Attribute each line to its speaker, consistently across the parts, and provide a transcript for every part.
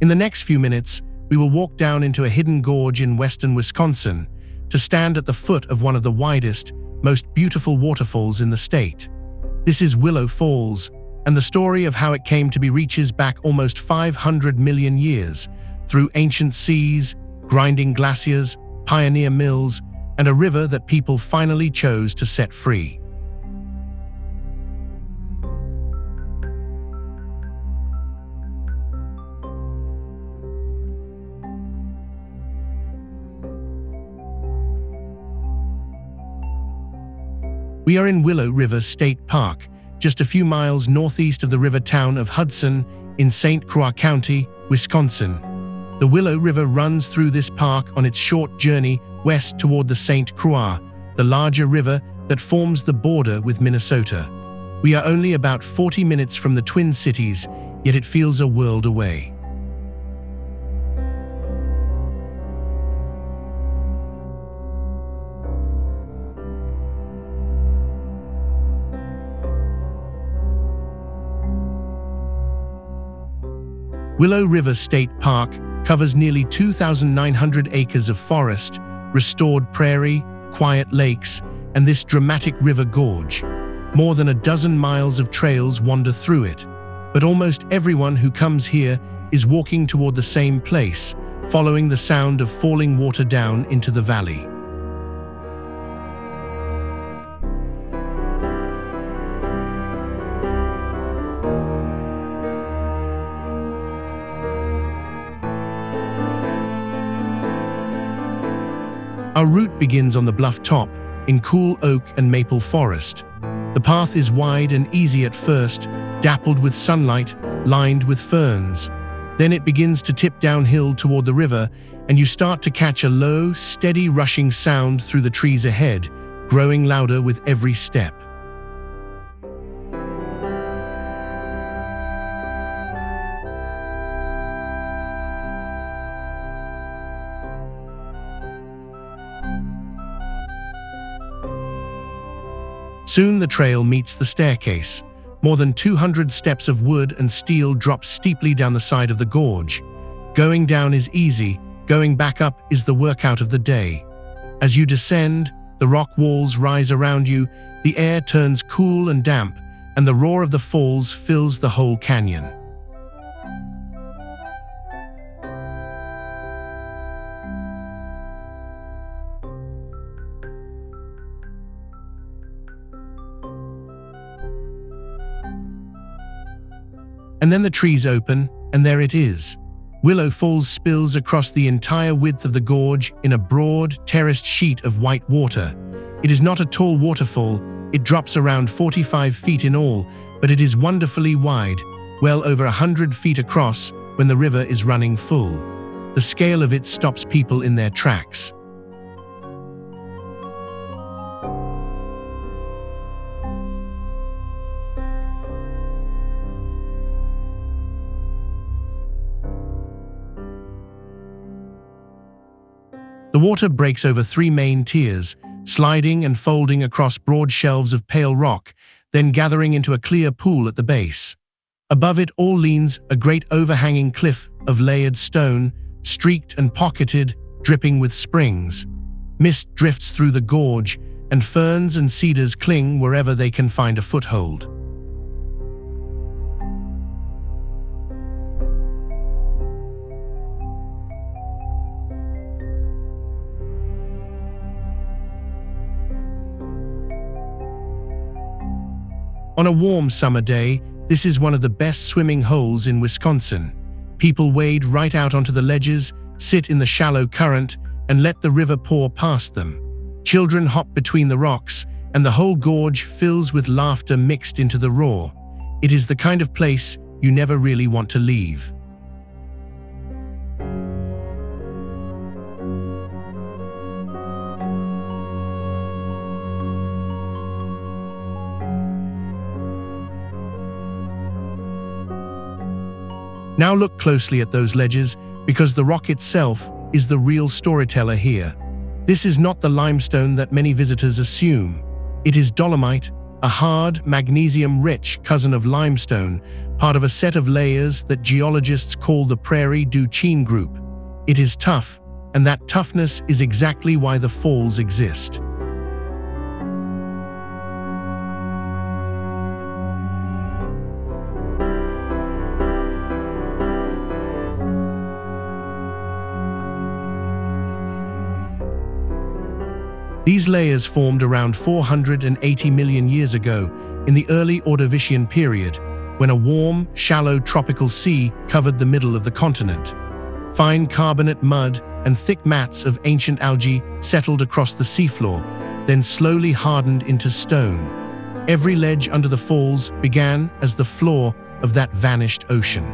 Speaker 1: In the next few minutes, we will walk down into a hidden gorge in western Wisconsin to stand at the foot of one of the widest, most beautiful waterfalls in the state. This is Willow Falls, and the story of how it came to be reaches back almost 500 million years through ancient seas, grinding glaciers, pioneer mills, and a river that people finally chose to set free. We are in Willow River State Park, just a few miles northeast of the river town of Hudson in Saint Croix County, Wisconsin. The Willow River runs through this park on its short journey west toward the Saint Croix, the larger river that forms the border with Minnesota. We are only about 40 minutes from the Twin Cities, yet it feels a world away. Willow River State Park covers nearly 2,900 acres of forest, restored prairie, quiet lakes, and this dramatic river gorge. More than a dozen miles of trails wander through it, but almost everyone who comes here is walking toward the same place, following the sound of falling water down into the valley. Our route begins on the bluff top, in cool oak and maple forest. The path is wide and easy at first, dappled with sunlight, lined with ferns. Then it begins to tip downhill toward the river, and you start to catch a low, steady rushing sound through the trees ahead, growing louder with every step. Soon the trail meets the staircase. More than 200 steps of wood and steel drop steeply down the side of the gorge. Going down is easy, going back up is the workout of the day. As you descend, the rock walls rise around you, the air turns cool and damp, and the roar of the falls fills the whole canyon. And then the trees open, and there it is. Willow Falls spills across the entire width of the gorge in a broad, terraced sheet of white water. It is not a tall waterfall, it drops around 45 feet in all, but it is wonderfully wide, well over 100 feet across when the river is running full. The scale of it stops people in their tracks. The water breaks over three main tiers, sliding and folding across broad shelves of pale rock, then gathering into a clear pool at the base. Above it all leans a great overhanging cliff of layered stone, streaked and pocketed, dripping with springs. Mist drifts through the gorge, and ferns and cedars cling wherever they can find a foothold. On a warm summer day, this is one of the best swimming holes in Wisconsin. People wade right out onto the ledges, sit in the shallow current, and let the river pour past them. Children hop between the rocks, and the whole gorge fills with laughter mixed into the roar. It is the kind of place you never really want to leave. Now look closely at those ledges, because the rock itself is the real storyteller here. This is not the limestone that many visitors assume. It is dolomite, a hard, magnesium-rich cousin of limestone, part of a set of layers that geologists call the Prairie du Chien group. It is tough, and that toughness is exactly why the falls exist. These layers formed around 480 million years ago in the early Ordovician period, when a warm, shallow tropical sea covered the middle of the continent. Fine carbonate mud and thick mats of ancient algae settled across the seafloor, then slowly hardened into stone. Every ledge under the falls began as the floor of that vanished ocean.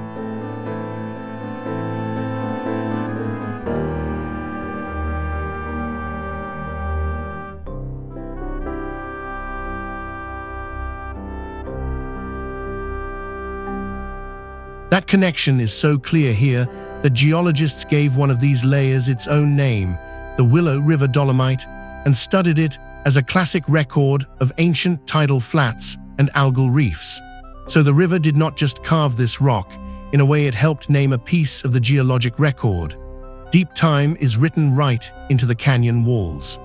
Speaker 1: That connection is so clear here that geologists gave one of these layers its own name, the Willow River dolomite, and studied it as a classic record of ancient tidal flats and algal reefs. So the river did not just carve this rock, in a way it helped name a piece of the geologic record. Deep time is written right into the canyon walls.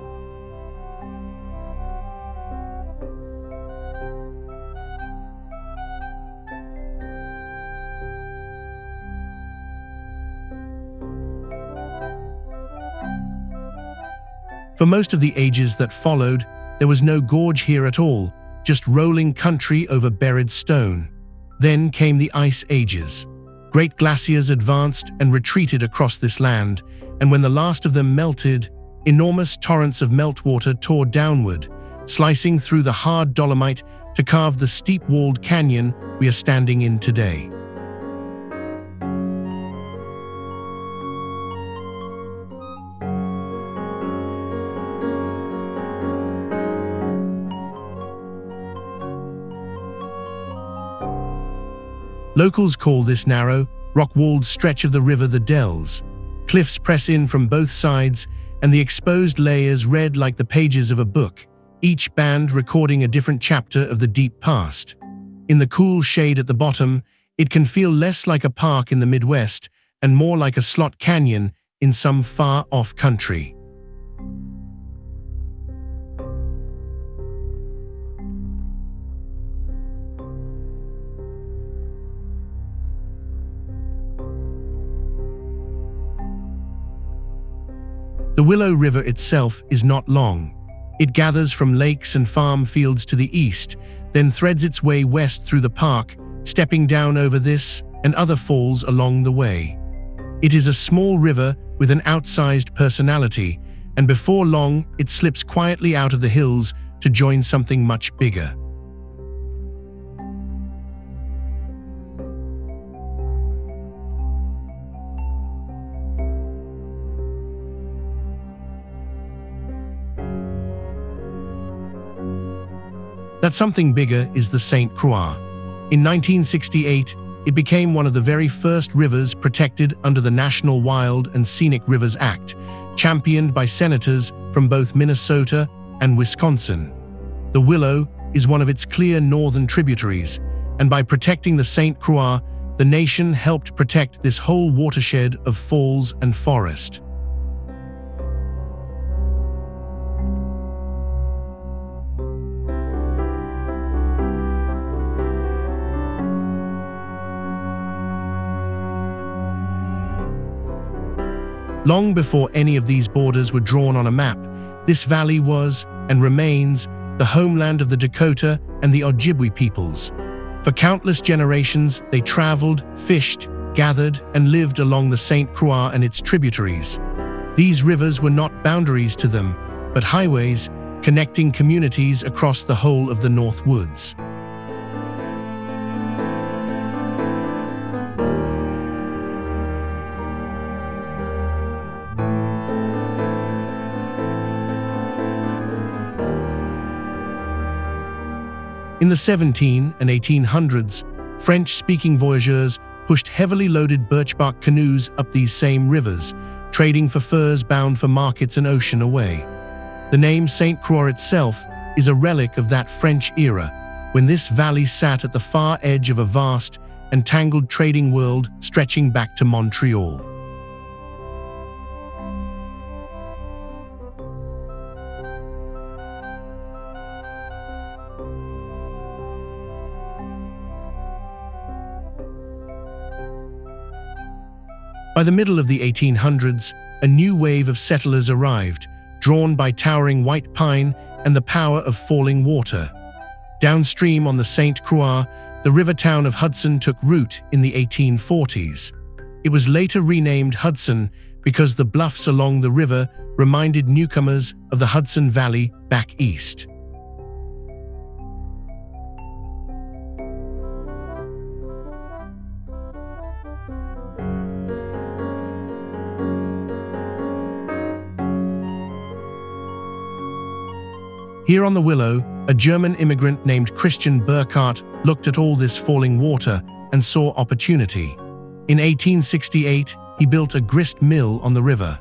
Speaker 1: For most of the ages that followed, there was no gorge here at all, just rolling country over buried stone. Then came the ice ages. Great glaciers advanced and retreated across this land, and when the last of them melted, enormous torrents of meltwater tore downward, slicing through the hard dolomite to carve the steep-walled canyon we are standing in today. Locals call this narrow, rock-walled stretch of the river the Dells. Cliffs press in from both sides, and the exposed layers read like the pages of a book, each band recording a different chapter of the deep past. In the cool shade at the bottom, it can feel less like a park in the Midwest and more like a slot canyon in some far-off country. The Willow River itself is not long. It gathers from lakes and farm fields to the east, then threads its way west through the park, stepping down over this and other falls along the way. It is a small river with an outsized personality, and before long it slips quietly out of the hills to join something much bigger. That something bigger is the Saint Croix. In 1968, it became one of the very first rivers protected under the National Wild and Scenic Rivers Act, championed by senators from both Minnesota and Wisconsin. The Willow is one of its clear northern tributaries, and by protecting the Saint Croix, the nation helped protect this whole watershed of falls and forest. Long before any of these borders were drawn on a map, this valley was, and remains, the homeland of the Dakota and the Ojibwe peoples. For countless generations, they traveled, fished, gathered, and lived along the Saint Croix and its tributaries. These rivers were not boundaries to them, but highways connecting communities across the whole of the North Woods. In the 1700s and 1800s, French-speaking voyageurs pushed heavily loaded birchbark canoes up these same rivers, trading for furs bound for markets an ocean away. The name Saint Croix itself is a relic of that French era, when this valley sat at the far edge of a vast and tangled trading world stretching back to Montreal. By the middle of the 1800s, a new wave of settlers arrived, drawn by towering white pine and the power of falling water. Downstream on the Saint Croix, the river town of Hudson took root in the 1840s. It was later renamed Hudson because the bluffs along the river reminded newcomers of the Hudson Valley back east. Here on the Willow, a German immigrant named Christian Burckhardt looked at all this falling water and saw opportunity. In 1868, he built a grist mill on the river.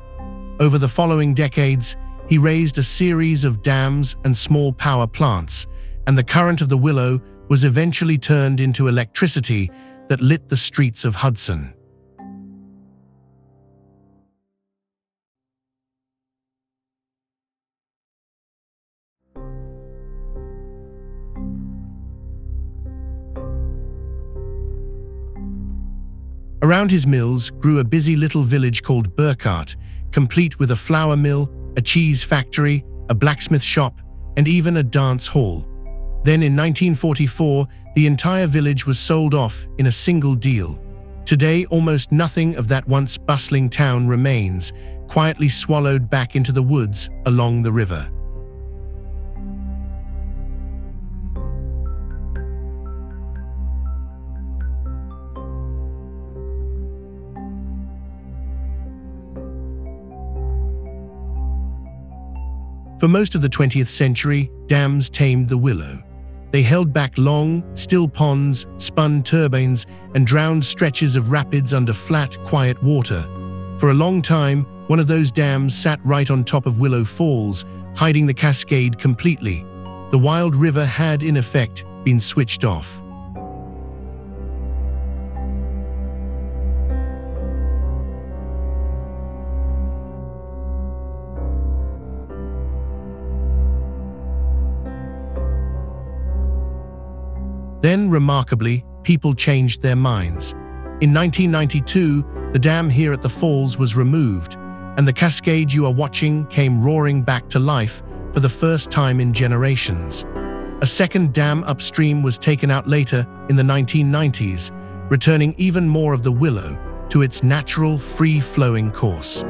Speaker 1: Over the following decades, he raised a series of dams and small power plants, and the current of the Willow was eventually turned into electricity that lit the streets of Hudson. Around his mills grew a busy little village called Burckhardt, complete with a flour mill, a cheese factory, a blacksmith shop, and even a dance hall. Then in 1944, the entire village was sold off in a single deal. Today, almost nothing of that once bustling town remains, quietly swallowed back into the woods along the river. For most of the 20th century, dams tamed the Willow. They held back long, still ponds, spun turbines, and drowned stretches of rapids under flat, quiet water. For a long time, one of those dams sat right on top of Willow Falls, hiding the Cascade completely. The wild river had, in effect, been switched off. Then, remarkably, people changed their minds. In 1992, the dam here at the falls was removed, and the Cascade you are watching came roaring back to life for the first time in generations. A second dam upstream was taken out later in the 1990s, returning even more of the Willow to its natural, free-flowing course.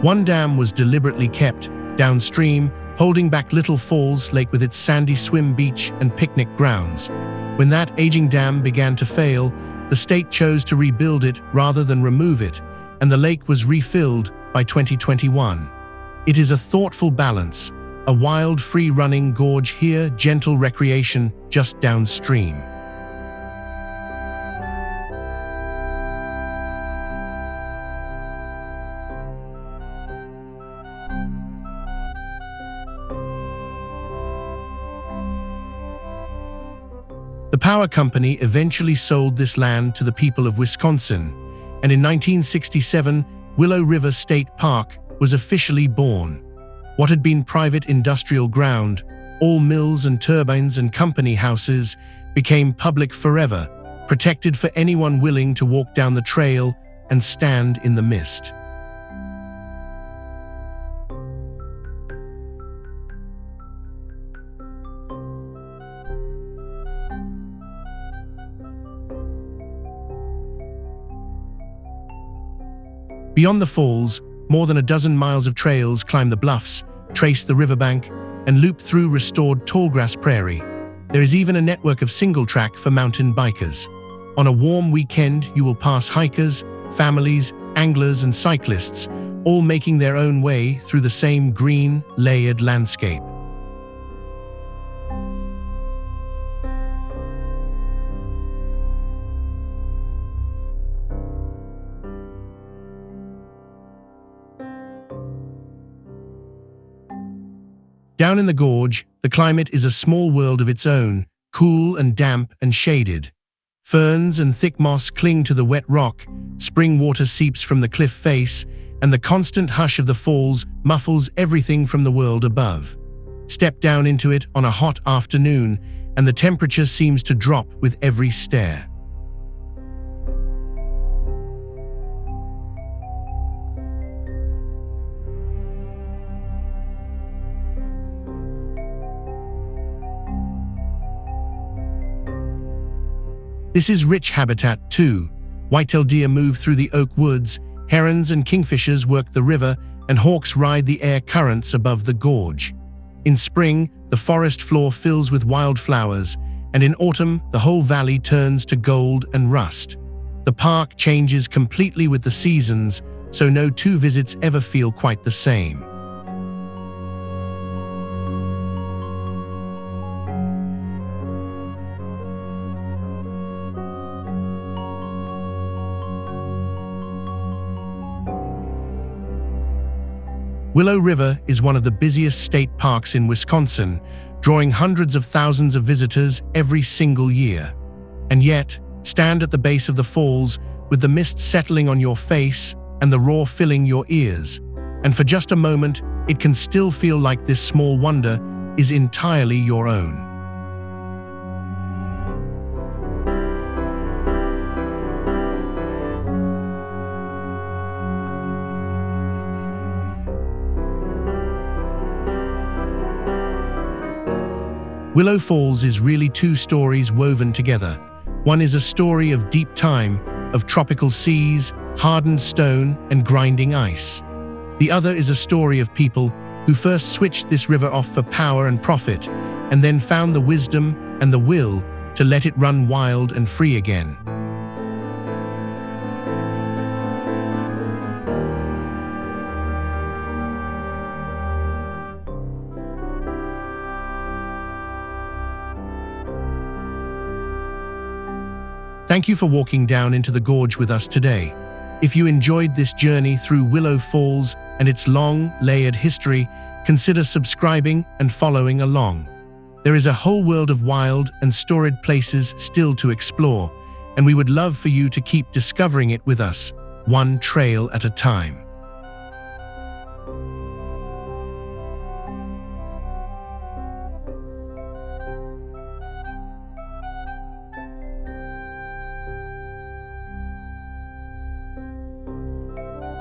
Speaker 1: One dam was deliberately kept downstream, holding back Little Falls Lake with its sandy swim beach and picnic grounds. When that aging dam began to fail, the state chose to rebuild it rather than remove it, and the lake was refilled by 2021. It is a thoughtful balance, a wild, free-running gorge here, gentle recreation just downstream. The power company eventually sold this land to the people of Wisconsin, and in 1967, Willow River State Park was officially born. What had been private industrial ground, all mills and turbines and company houses, became public forever, protected for anyone willing to walk down the trail and stand in the mist. Beyond the falls, more than a dozen miles of trails climb the bluffs, trace the riverbank, and loop through restored tallgrass prairie. There is even a network of single-track for mountain bikers. On a warm weekend, you will pass hikers, families, anglers, and cyclists, all making their own way through the same green, layered landscape. Down in the gorge, the climate is a small world of its own, cool and damp and shaded. Ferns and thick moss cling to the wet rock, spring water seeps from the cliff face, and the constant hush of the falls muffles everything from the world above. Step down into it on a hot afternoon, and the temperature seems to drop with every stare. This is rich habitat too. White-tailed deer move through the oak woods, herons and kingfishers work the river, and hawks ride the air currents above the gorge. In spring, the forest floor fills with wildflowers, and in autumn, the whole valley turns to gold and rust. The park changes completely with the seasons, so no two visits ever feel quite the same. Willow River is one of the busiest state parks in Wisconsin, drawing hundreds of thousands of visitors every single year. And yet, stand at the base of the falls with the mist settling on your face and the roar filling your ears. And for just a moment, it can still feel like this small wonder is entirely your own. Willow Falls is really two stories woven together. One is a story of deep time, of tropical seas, hardened stone, and grinding ice. The other is a story of people who first switched this river off for power and profit, and then found the wisdom and the will to let it run wild and free again. Thank you for walking down into the gorge with us today. If you enjoyed this journey through Willow Falls and its long, layered history, consider subscribing and following along. There is a whole world of wild and storied places still to explore, and we would love for you to keep discovering it with us, one trail at a time.